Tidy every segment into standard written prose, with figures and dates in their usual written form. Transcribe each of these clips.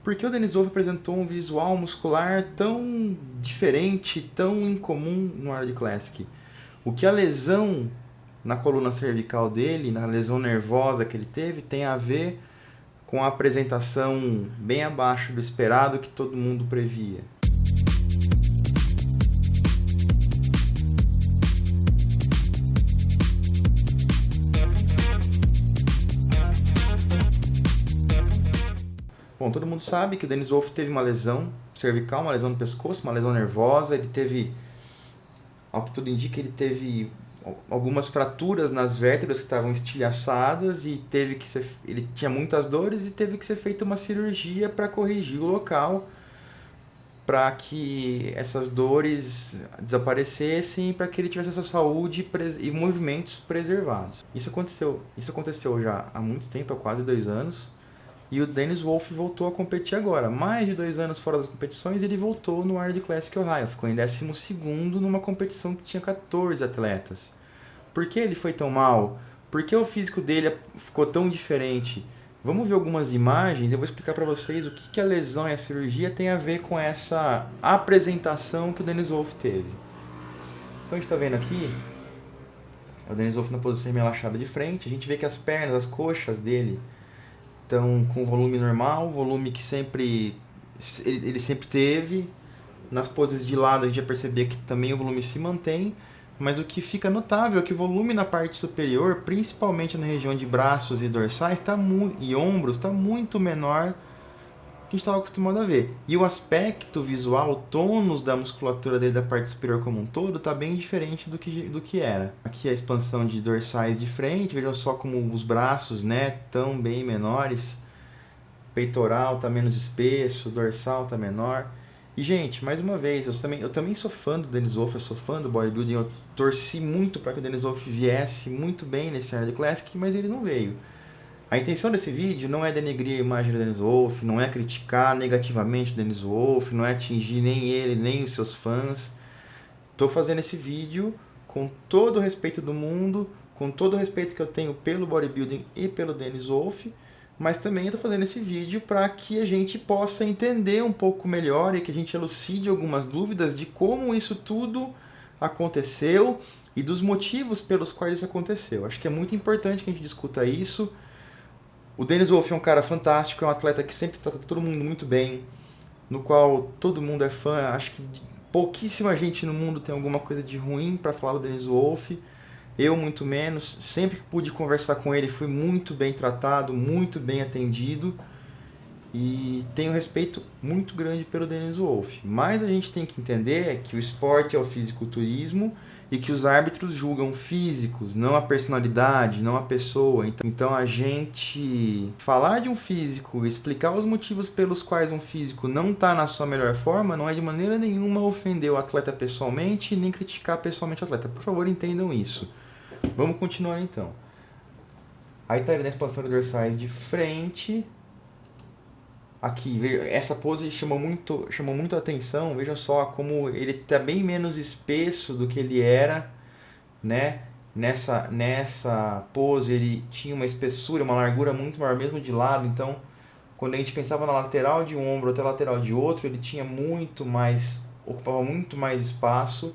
Por que o Denis Wolff apresentou um visual muscular tão diferente, tão incomum no World Classic? O que a lesão na coluna cervical dele, na lesão nervosa que ele teve, tem a ver com a apresentação bem abaixo do esperado que todo mundo previa? Bom, todo mundo sabe que o Denis Wolff teve uma lesão cervical, uma lesão no pescoço, uma lesão nervosa. Ele teve, ao que tudo indica, ele teve algumas fraturas nas vértebras que estavam estilhaçadas e ele tinha muitas dores e teve que ser feita uma cirurgia para corrigir o local, para que essas dores desaparecessem e para que ele tivesse a sua saúde e movimentos preservados. Isso aconteceu já há muito tempo, há quase 2 anos. E o Denis Wolff voltou a competir agora. Mais de 2 anos fora das competições, ele voltou no World Classic Ohio. Ficou em 12º numa competição que tinha 14 atletas. Por que ele foi tão mal? Por que o físico dele ficou tão diferente? Vamos ver algumas imagens. Eu vou explicar para vocês o que a lesão e a cirurgia tem a ver com essa apresentação que o Denis Wolff teve. Então a gente está vendo aqui o Denis Wolff na posição relaxada de frente. A gente vê que as pernas, as coxas dele estão com volume normal, volume que ele sempre teve. Nas poses de lado a gente já percebia que também o volume se mantém, mas o que fica notável é que o volume na parte superior, principalmente na região de braços e dorsais e ombros, está muito menor que a gente estava acostumado a ver. E o aspecto visual, o tônus da musculatura dele da parte superior como um todo, está bem diferente do que era. Aqui a expansão de dorsais de frente, vejam só como os braços, né, estão bem menores. Peitoral está menos espesso, dorsal está menor. E, gente, mais uma vez, eu também sou fã do Denis Wolff, eu sou fã do bodybuilding, eu torci muito para que o Denis Wolff viesse muito bem nesse World Classic, mas ele não veio. A intenção desse vídeo não é denegrir a imagem do Denis Wolff, não é criticar negativamente o Denis Wolff, não é atingir nem ele, nem os seus fãs. Estou fazendo esse vídeo com todo o respeito do mundo, com todo o respeito que eu tenho pelo bodybuilding e pelo Denis Wolff, mas também estou fazendo esse vídeo para que a gente possa entender um pouco melhor e que a gente elucide algumas dúvidas de como isso tudo aconteceu e dos motivos pelos quais isso aconteceu. Acho que é muito importante que a gente discuta isso. O Denis Wolff é um cara fantástico, é um atleta que sempre trata todo mundo muito bem, no qual todo mundo é fã. Acho que pouquíssima gente no mundo tem alguma coisa de ruim para falar do Denis Wolff. Eu, muito menos. Sempre que pude conversar com ele, fui muito bem tratado, muito bem atendido. E tenho respeito muito grande pelo Denis Wolff. Mas a gente tem que entender que o esporte é o fisiculturismo e que os árbitros julgam físicos, não a personalidade, não a pessoa. Então a gente falar de um físico, explicar os motivos pelos quais um físico não está na sua melhor forma, não é de maneira nenhuma ofender o atleta pessoalmente, nem criticar pessoalmente o atleta. Por favor, entendam isso. Vamos continuar então. Aí está ele na expansão de dorsais de frente. Aqui, essa pose chamou muito a atenção. Veja só como ele está bem menos espesso do que ele era, né? Nessa pose ele tinha uma espessura, uma largura muito maior, mesmo de lado. Então, quando a gente pensava na lateral de um ombro até a lateral de outro, ele tinha ocupava muito mais espaço.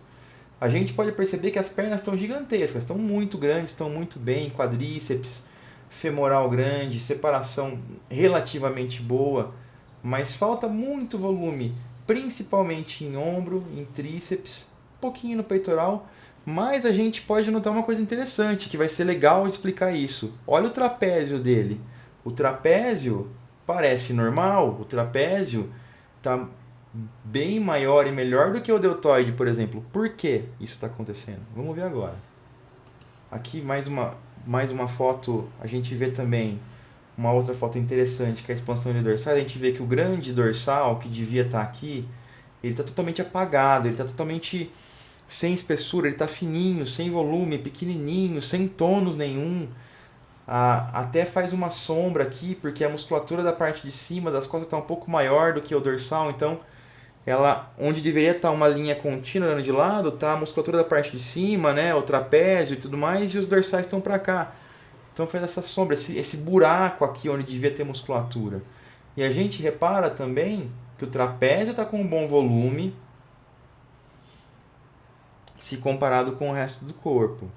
A gente pode perceber que as pernas estão gigantescas, estão muito grandes, estão muito bem, quadríceps, femoral grande, separação relativamente boa, mas falta muito volume, principalmente em ombro, em tríceps, um pouquinho no peitoral, mas a gente pode notar uma coisa interessante, que vai ser legal explicar isso. Olha o trapézio dele. O trapézio parece normal, o trapézio está bem maior e melhor do que o deltoide, por exemplo. Por que isso está acontecendo? Vamos ver agora. Aqui mais uma foto, a gente vê também uma outra foto interessante, que é a expansão de dorsais. A gente vê que o grande dorsal, que devia estar aqui, ele está totalmente apagado, ele está totalmente sem espessura, ele está fininho, sem volume, pequenininho, sem tônus nenhum. Até faz uma sombra aqui, porque a musculatura da parte de cima das costas está um pouco maior do que o dorsal, então onde deveria estar uma linha contínua de lado, está a musculatura da parte de cima, né, o trapézio e tudo mais, e os dorsais estão para cá. Então faz essa sombra, esse buraco aqui onde devia ter musculatura. E a gente repara também que o trapézio está com um bom volume se comparado com o resto do corpo.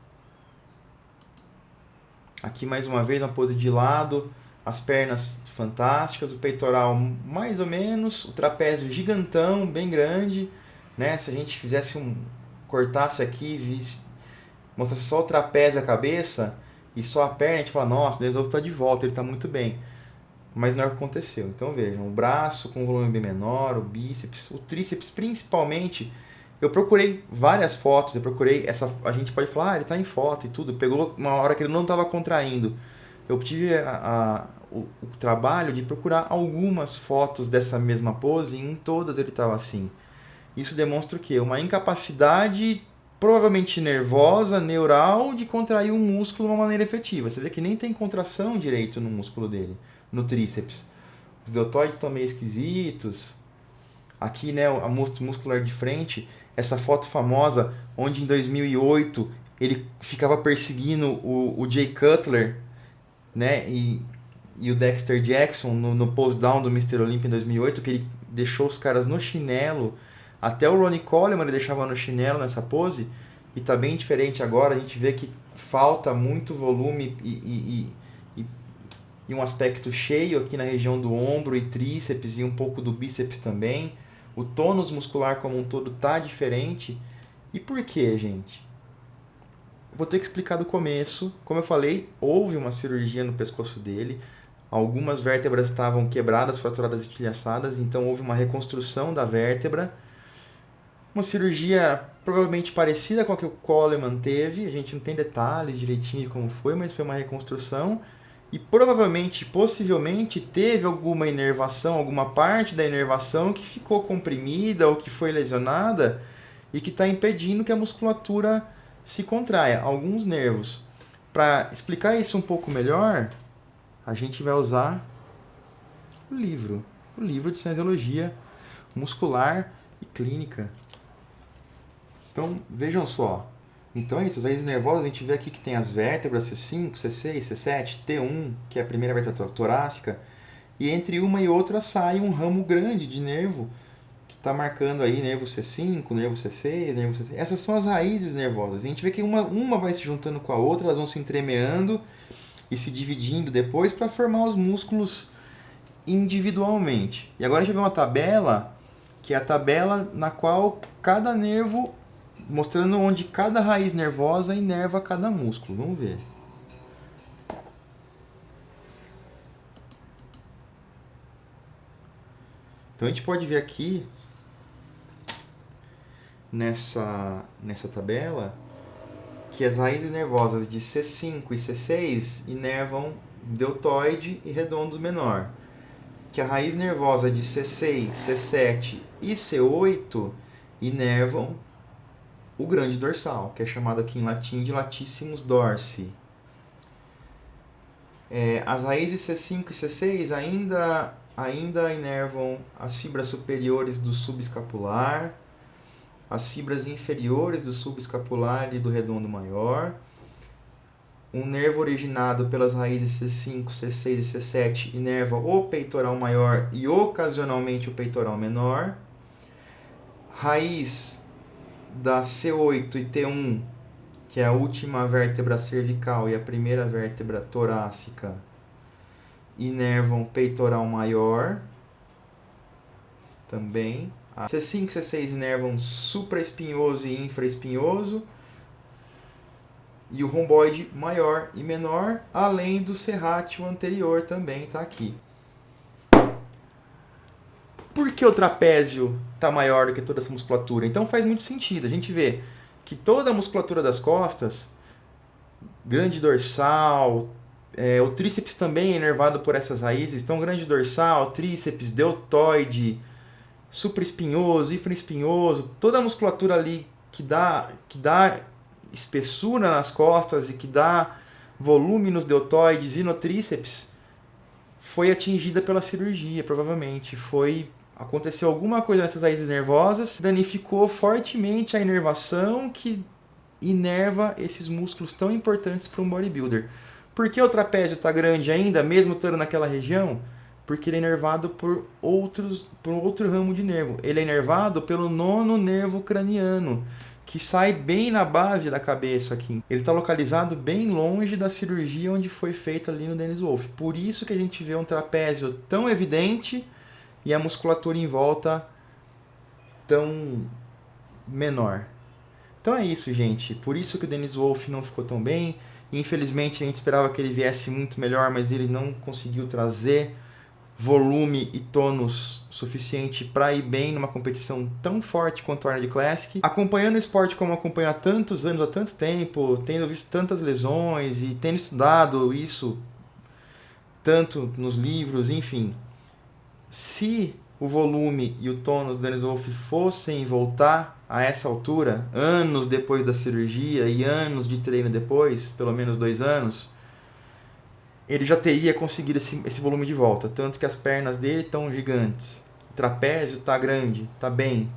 Aqui mais uma vez uma pose de lado, as pernas fantásticas, o peitoral mais ou menos, o trapézio gigantão, bem grande, né? Se a gente cortasse aqui, mostrasse só o trapézio e a cabeça e só a perna, a gente fala, nossa, o Denis está de volta, ele está muito bem. Mas não é o que aconteceu. Então vejam, o braço com volume bem menor, o bíceps, o tríceps principalmente. Eu procurei várias fotos, a gente pode falar, ele está em foto e tudo, pegou uma hora que ele não estava contraindo. Eu tive o trabalho de procurar algumas fotos dessa mesma pose e em todas ele estava assim. Isso demonstra o quê? Uma incapacidade provavelmente nervosa, neural, de contrair o músculo de uma maneira efetiva. Você vê que nem tem contração direito no músculo dele, no tríceps. Os deltoides estão meio esquisitos. Aqui, né, a muscular de frente, essa foto famosa, onde em 2008 ele ficava perseguindo o Jay Cutler, né, e o Dexter Jackson no pose down do Mr. Olympia em 2008, que ele deixou os caras no chinelo. Até o Ronnie Coleman ele deixava no chinelo nessa pose, e tá bem diferente agora. A gente vê que falta muito volume e um aspecto cheio aqui na região do ombro e tríceps e um pouco do bíceps também. O tônus muscular como um todo tá diferente. E por quê, gente? Vou ter que explicar do começo. Como eu falei, houve uma cirurgia no pescoço dele. Algumas vértebras estavam quebradas, fraturadas, estilhaçadas, então houve uma reconstrução da vértebra. Uma cirurgia provavelmente parecida com a que o Coleman teve. A gente não tem detalhes direitinho de como foi, mas foi uma reconstrução. E provavelmente, possivelmente, teve alguma inervação, alguma parte da inervação que ficou comprimida ou que foi lesionada e que está impedindo que a musculatura se contraia. Alguns nervos. Para explicar isso um pouco melhor, a gente vai usar o livro de Cinesiologia Muscular e Clínica. Então, vejam só. Então é isso, as raízes nervosas, a gente vê aqui que tem as vértebras C5, C6, C7, T1, que é a primeira vértebra torácica, e entre uma e outra sai um ramo grande de nervo, que está marcando aí nervo C5, nervo C6, nervo C6. Essas são as raízes nervosas. A gente vê que uma vai se juntando com a outra, elas vão se entremeando e se dividindo depois para formar os músculos individualmente. E agora a gente vai ver uma tabela, que é a tabela na qual cada nervo, mostrando onde cada raiz nervosa inerva cada músculo. Vamos ver. Então a gente pode ver aqui nessa tabela que as raízes nervosas de C5 e C6 inervam deltoide e redondo menor. Que a raiz nervosa de C6, C7 e C8 inervam o grande dorsal, que é chamado aqui em latim de latissimus dorsi. As raízes C5 e C6 ainda inervam as fibras superiores do subescapular, as fibras inferiores do subescapular e do redondo maior. Um nervo originado pelas raízes C5, C6 e C7 inerva o peitoral maior e ocasionalmente o peitoral menor. Raiz da C8 e T1, que é a última vértebra cervical e a primeira vértebra torácica, inervam peitoral maior também. A C5 e C6 inervam supraespinhoso e infraespinhoso, e o romboide maior e menor, além do serrátil anterior também está aqui. Por que o trapézio está maior do que toda essa musculatura? Então faz muito sentido. A gente vê que toda a musculatura das costas, grande dorsal, o tríceps também é inervado por essas raízes. Então grande dorsal, tríceps, deltoide, supraespinhoso, infraespinhoso, toda a musculatura ali que dá espessura nas costas e que dá volume nos deltoides e no tríceps foi atingida pela cirurgia, provavelmente. Aconteceu alguma coisa nessas raízes nervosas, danificou fortemente a inervação que inerva esses músculos tão importantes para um bodybuilder. Por que o trapézio está grande ainda, mesmo estando naquela região? porque ele é inervado por outro ramo de nervo. Ele é inervado pelo nono nervo craniano, que sai bem na base da cabeça aqui. Ele está localizado bem longe da cirurgia onde foi feito ali no Dennis Wolff. Por isso que a gente vê um trapézio tão evidente e a musculatura em volta tão menor. Então é isso, gente. Por isso que o Dennis Wolff não ficou tão bem. Infelizmente a gente esperava que ele viesse muito melhor, mas ele não conseguiu trazer volume e tônus suficiente para ir bem numa competição tão forte quanto a Arnold Classic. Acompanhando o esporte como acompanho há tantos anos, há tanto tempo, tendo visto tantas lesões e tendo estudado isso tanto nos livros, enfim. Se o volume e o tônus do Dennis Wolff fossem voltar a essa altura, anos depois da cirurgia e anos de treino depois, pelo menos 2 anos, ele já teria conseguido esse volume de volta. Tanto que as pernas dele estão gigantes. O trapézio está grande, está bem.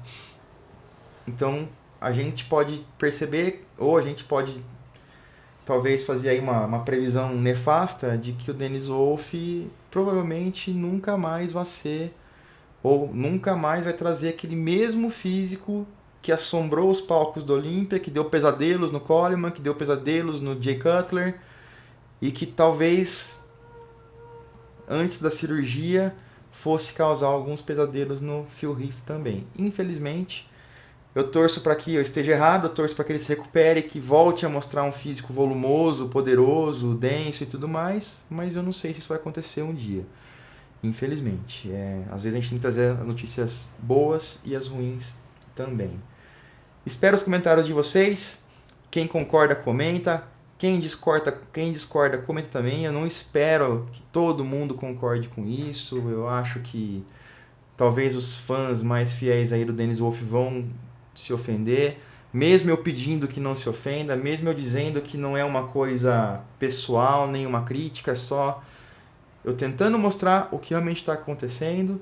Então, a gente pode perceber, ou a gente pode talvez fazer aí uma previsão nefasta de que o Dennis Wolff provavelmente nunca mais vai ser, ou nunca mais vai trazer aquele mesmo físico que assombrou os palcos do Olímpia, que deu pesadelos no Coleman, que deu pesadelos no Jay Cutler, e que talvez antes da cirurgia fosse causar alguns pesadelos no Phil Heath também. Infelizmente, eu torço para que eu esteja errado, eu torço para que ele se recupere, que volte a mostrar um físico volumoso, poderoso, denso e tudo mais, mas eu não sei se isso vai acontecer um dia. Infelizmente. Às vezes a gente tem que trazer as notícias boas e as ruins também. Espero os comentários de vocês. Quem concorda, comenta. Quem discorda, comenta também. Eu não espero que todo mundo concorde com isso. Eu acho que talvez os fãs mais fiéis aí do Dennis Wolff vão se ofender. Mesmo eu pedindo que não se ofenda, mesmo eu dizendo que não é uma coisa pessoal, nem uma crítica, é só eu tentando mostrar o que realmente está acontecendo.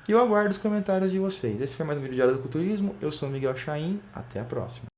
E eu aguardo os comentários de vocês. Esse foi mais um vídeo de Diário do Culturismo. Eu sou o Miguel Chaim. Até a próxima.